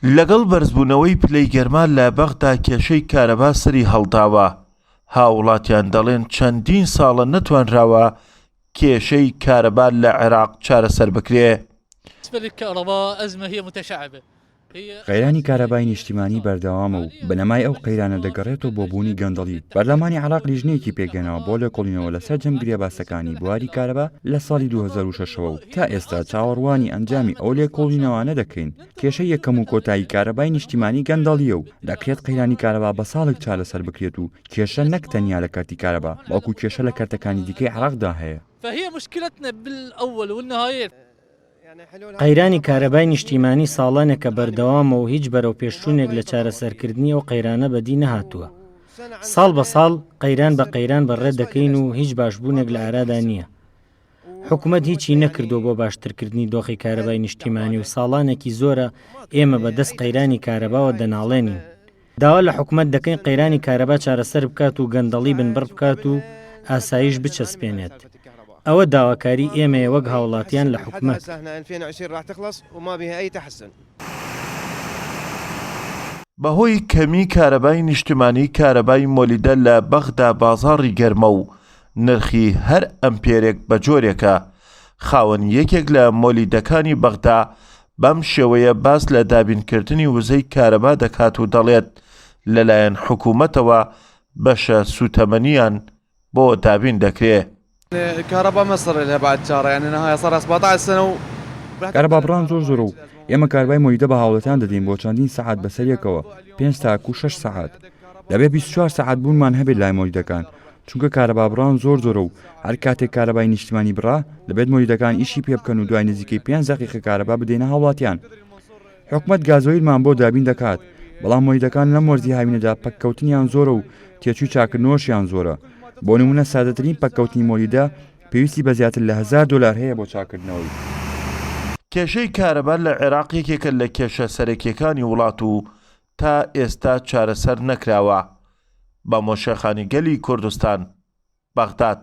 لەگەڵ بەرزبوونەوەی پلەی گەرما لە بەغدا کێشەی کارەبا سەری هەڵداوە. هاوڵاتیان دەڵێن چەندین ساڵە نەتوانراوە کێشەی کارەبا لە عێراق چارەسەر بکرێ. قەیرانی کارەبای نیشتیمانی بەردەوامە و بەنەمای ئەو قەیرانە دەگەڕێتەوە بۆ بوونی گەندەڵی. بەرلەمانی عێراق لیژنەیەکی پێگەنەوە بۆ لێکۆڵینەوە لەسەر جەمگرێ باسەکانی بواری کارەبا لە ساڵی 2006 و تا ئێستا چاوەڕوانی ئەنجامی ئەو لێکۆڵینەوانە دەکەین. کێشەی یەکەم و کۆتایی کارەبای نیشتیمانی گەندەڵیە و دەکرێت قەیرانی کارەبا بە ساڵێک چارەسەر بکرێت و کێشە نەک تەنیا لە کارتی کارەبا بەڵکو کێشە لە کارتەکانی دیکەی عێراقدا هەیە. قەیرانی کارەبای نیشتیمانی ساڵانێکە بەردەوامە و هیچ بەرەو پێشچوونێک لە چارەسەرکردنی ئەو قەیرانە بەدی نەهاتووە. ساڵ بە ساڵ قەیران بە قەیران بەڕێ دەکەین و هیچ باشبوونێک لە ئارادا نییە. حکوومەت هیچی نەکردو بۆ باشترکردنی دۆخی کارەبای نیشتیمانی و ساڵانێکی زۆرە ئێمە بەدەست قەیرانی کارەباوە دەناڵێنین. داوا لە حکوومەت دەکەین قەیرانی کارەبا چارەسەر بکات و گەندەڵی بنبڕ بکات و ئاسایش بچەسپێنێت. ئەوە داواکاری ئێمەیە وەک هاوڵاتیان لە حکوومەت. بەهۆی کەمی کارەبای نیشتیمانی کارەبای مۆلیدە لە بەغدا بازاڕی گەرمە و نرخی هەر ئەمپێرێک بە جۆرێکە. خاوەن یەکێک لە مۆلیدەکانی بەغدا بەم شێوەیە باس لە دابینکردنی وزەی کارەبا دەکات و دەڵێت لەلایەن حکوومەتەوە بەشە سوتەمەنیان بۆ دابین دەکرێت. كهرباء مصر لها بعد شهر يعني نهاية صار 17 سنة و کارەبا بڕان زۆر و ئێمە کاربای مۆلیدە بە هاوڵەتیان دەدەین بۆ چەندین سەعات بەسەریەکەوە 5 تاکو و 6 سەعات دەبێت 24 سەعات بوونمان هەبێت لای مۆلیدەکان چونکە کارەبا بڕان زۆر و هەر کاتێک کارەبای نیشتیمانی بڕا دەبێت مۆلیدەکان ئیشی پێ بکەن و دوای نزیکەی 5 دقیقە کارەبا بدەینە هاوڵاتیان. حکوومەت گازۆیلمان بۆ دابین دەکات بەڵام مۆلیدەکان لەم وەرزی هاوینەدا پەککەوتنیان زۆرە و تێچووی چاکردنەوەشیان زۆرە. بۆ نمونە سادەترین پەککەوتنی مۆلیدە پێویستی بە زیاتر لە $1000 هەیە بۆ چاکردنەوەی. کێشەی کارەبا لە عێراق یەکێکە لە کێشە سەرەکیەکانی وڵات و تا ئێستا چارەسەر نەکراوە. بە مۆشەخانی گەلی کوردستان، بەغداد.